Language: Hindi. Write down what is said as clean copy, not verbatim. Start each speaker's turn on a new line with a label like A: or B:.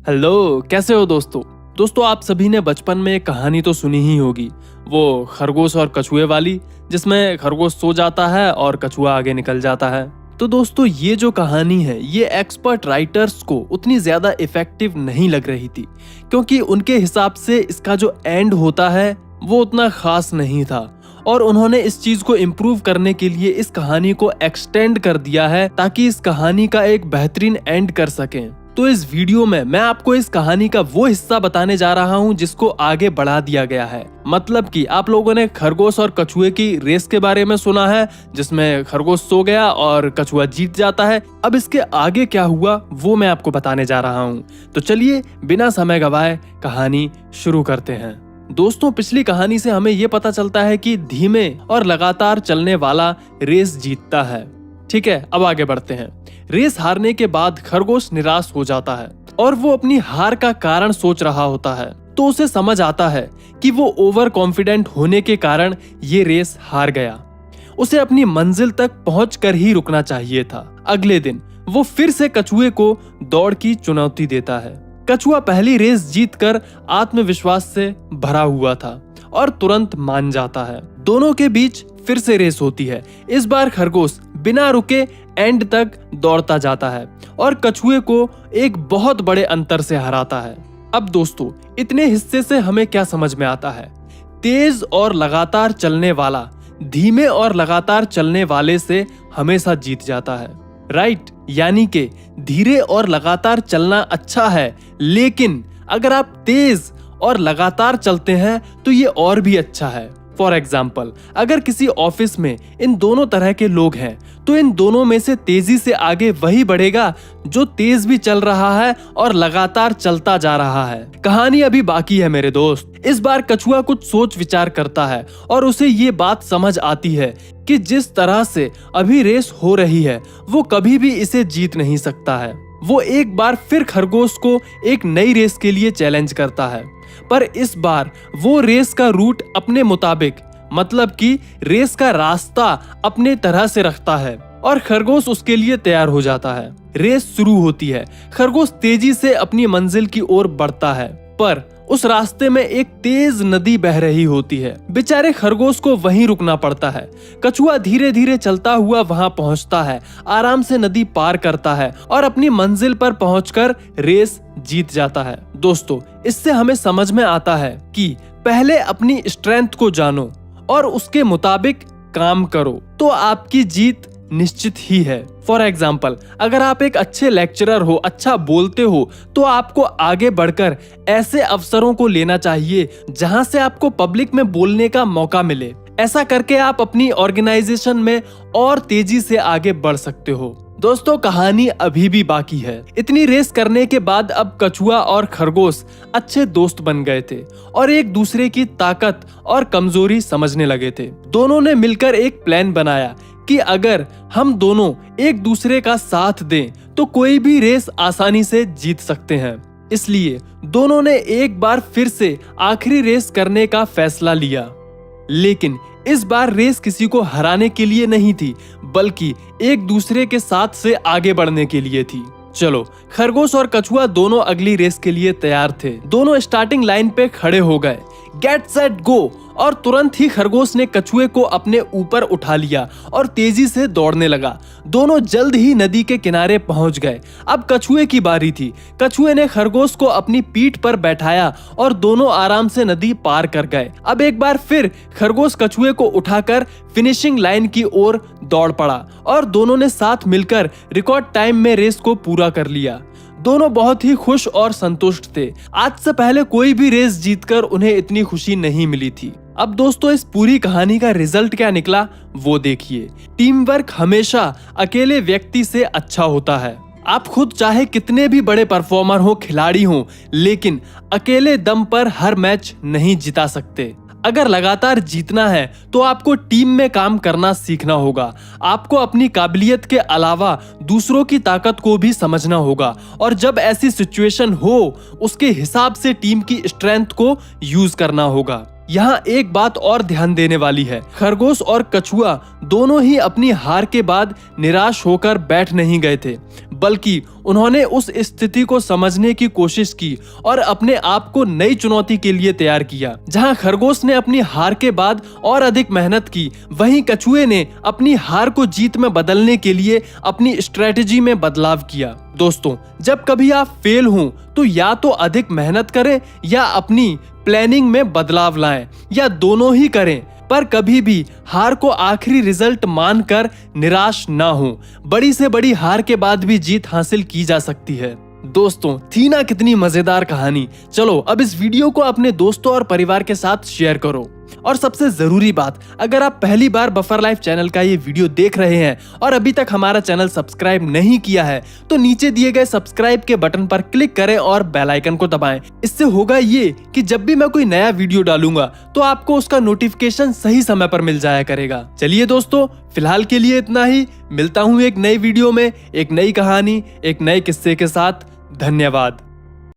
A: हेलो, कैसे हो दोस्तों आप सभी ने बचपन में एक कहानी तो सुनी ही होगी, वो खरगोश और कछुए वाली, जिसमें खरगोश सो जाता है और कछुआ आगे निकल जाता है। तो दोस्तों ये जो कहानी है ये एक्सपर्ट राइटर्स को उतनी ज्यादा इफेक्टिव नहीं लग रही थी, क्योंकि उनके हिसाब से इसका जो एंड होता है वो उतना खास नहीं था और उन्होंने इस चीज को इम्प्रूव करने के लिए इस कहानी को एक्सटेंड कर दिया है ताकि इस कहानी का एक बेहतरीन एंड कर सकें। तो इस वीडियो में मैं आपको इस कहानी का वो हिस्सा बताने जा रहा हूँ जिसको आगे बढ़ा दिया गया है। मतलब कि आप लोगों ने खरगोश और कछुए की रेस के बारे में सुना है, जिसमें खरगोश सो गया और कछुआ जीत जाता है। अब इसके आगे क्या हुआ वो मैं आपको बताने जा रहा हूँ। तो चलिए बिना समय गवाए कहानी शुरू करते हैं। दोस्तों पिछली कहानी से हमें ये पता चलता है कि धीमे और लगातार चलने वाला रेस जीतता है। ठीक है, अब आगे बढ़ते हैं। रेस हारने के बाद खरगोश निराश हो जाता है और वो अपनी हार का कारण सोच रहा होता है। तो उसे समझ आता है कि वो ओवर कॉन्फिडेंट होने के कारण ये रेस हार गया। उसे अपनी मंजिल तक पहुंचकर ही रुकना चाहिए था। अगले दिन वो फिर से कछुए को दौड़ की चुनौती देता है। कछुआ पहली रेस जीतकर आत्मविश्वास से भरा हुआ था और तुरंत मान जाता है। दोनों के बीच फिर से रेस होती है। इस बार खरगोश बिना रुके एंड तक दौड़ता जाता है और कछुए को एक बहुत बड़े अंतर से हराता है। अब दोस्तों इतने हिस्से से हमें क्या समझ में आता है? तेज और लगातार चलने वाला धीमे और लगातार चलने वाले से हमेशा जीत जाता है, राइट? यानी कि धीरे और लगातार चलना अच्छा है, लेकिन अगर आप तेज और लगातार चलते हैं तो ये और भी अच्छा है। फॉर एग्जाम्पल, अगर किसी ऑफिस में इन दोनों तरह के लोग हैं तो इन दोनों में से तेजी से आगे वही बढ़ेगा जो तेज भी चल रहा है और लगातार चलता जा रहा है। कहानी अभी बाकी है मेरे दोस्त। इस बार कछुआ कुछ सोच विचार करता है और उसे ये बात समझ आती है कि जिस तरह से अभी रेस हो रही है वो कभी भी इसे जीत नहीं सकता है। वो एक बार फिर खरगोश को एक नई रेस के लिए चैलेंज करता है, पर इस बार वो रेस का रूट अपने मुताबिक, मतलब कि रेस का रास्ता अपने तरह से रखता है और खरगोश उसके लिए तैयार हो जाता है। रेस शुरू होती है। खरगोश तेजी से अपनी मंजिल की ओर बढ़ता है, पर उस रास्ते में एक तेज नदी बह रही होती है। बेचारे खरगोश को वहीं रुकना पड़ता है। कछुआ धीरे धीरे चलता हुआ वहां पहुंचता है, आराम से नदी पार करता है और अपनी मंजिल पर पहुंचकर रेस जीत जाता है। दोस्तों इससे हमें समझ में आता है कि पहले अपनी स्ट्रेंथ को जानो और उसके मुताबिक काम करो तो आपकी जीत निश्चित ही है। फॉर एग्जाम्पल, अगर आप एक अच्छे लेक्चरर हो, अच्छा बोलते हो, तो आपको आगे बढ़कर ऐसे अवसरों को लेना चाहिए जहां से आपको पब्लिक में बोलने का मौका मिले। ऐसा करके आप अपनी ऑर्गेनाइजेशन में और तेजी से आगे बढ़ सकते हो। दोस्तों कहानी अभी भी बाकी है। इतनी रेस करने के बाद अब कछुआ और खरगोश अच्छे दोस्त बन गए थे और एक दूसरे की ताकत और कमजोरी समझने लगे थे। दोनों ने मिलकर एक प्लान बनाया कि अगर हम दोनों एक दूसरे का साथ दें तो कोई भी रेस आसानी से जीत सकते हैं। इसलिए दोनों ने एक बार फिर से आखिरी रेस करने का फैसला लिया, लेकिन इस बार रेस किसी को हराने के लिए नहीं थी, बल्कि एक दूसरे के साथ से आगे बढ़ने के लिए थी। चलो, खरगोश और कछुआ दोनों अगली रेस के लिए तैयार थे। दोनों स्टार्टिंग लाइन पे खड़े हो गए। Get set go! और तुरंत ही खरगोश ने कछुए को अपने ऊपर उठा लिया और तेजी से दौड़ने लगा। दोनों जल्द ही नदी के किनारे पहुंच गए। अब कछुए की बारी थी। कछुए ने खरगोश को अपनी पीठ पर बैठाया और दोनों आराम से नदी पार कर गए। अब एक बार फिर खरगोश कछुए को उठाकर फिनिशिंग लाइन की ओर दौड़ पड़ा और दोनों ने साथ मिलकर रिकॉर्ड टाइम में रेस को पूरा कर लिया। दोनों बहुत ही खुश और संतुष्ट थे। आज से पहले कोई भी रेस जीतकर उन्हें इतनी खुशी नहीं मिली थी। अब दोस्तों इस पूरी कहानी का रिजल्ट क्या निकला वो देखिए। टीम वर्क हमेशा अकेले व्यक्ति से अच्छा होता है। आप खुद चाहे कितने भी बड़े परफॉर्मर हो, खिलाड़ी हो, लेकिन अकेले दम पर हर मैच नहीं जिता सकते। अगर लगातार जीतना है तो आपको टीम में काम करना सीखना होगा। आपको अपनी काबिलियत के अलावा दूसरों की ताकत को भी समझना होगा और जब ऐसी सिचुएशन हो उसके हिसाब से टीम की स्ट्रेंथ को यूज करना होगा। यहाँ एक बात और ध्यान देने वाली है, खरगोश और कछुआ दोनों ही अपनी हार के बाद निराश होकर बैठ नहीं गए थे, बल्कि उन्होंने उस स्थिति को समझने की कोशिश की और अपने आप को नई चुनौती के लिए तैयार किया। जहां खरगोश ने अपनी हार के बाद और अधिक मेहनत की, वहीं कछुए ने अपनी हार को जीत में बदलने के लिए अपनी स्ट्रेटेजी में बदलाव किया। दोस्तों, जब कभी आप फेल हों तो या तो अधिक मेहनत करें या अपनी प्लानिंग में बदलाव लाएं, या दोनों ही करें, पर कभी भी हार को आखिरी रिजल्ट मानकर निराश ना हो। बड़ी से बड़ी हार के बाद भी जीत हासिल की जा सकती है। दोस्तों, थी ना कितनी मजेदार कहानी। चलो अब इस वीडियो को अपने दोस्तों और परिवार के साथ शेयर करो। और सबसे जरूरी बात, अगर आप पहली बार बफर लाइफ चैनल का ये वीडियो देख रहे हैं और अभी तक हमारा चैनल सब्सक्राइब नहीं किया है, तो नीचे दिए गए सब्सक्राइब के बटन पर क्लिक करें और बेल आइकन को दबाएं। इससे होगा ये कि जब भी मैं कोई नया वीडियो डालूंगा तो आपको उसका नोटिफिकेशन सही समय पर मिल जाया करेगा। चलिए दोस्तों, फिलहाल के लिए इतना ही। मिलता हूँ एक नई वीडियो में, एक नई कहानी, एक नए किस्से के साथ। धन्यवाद।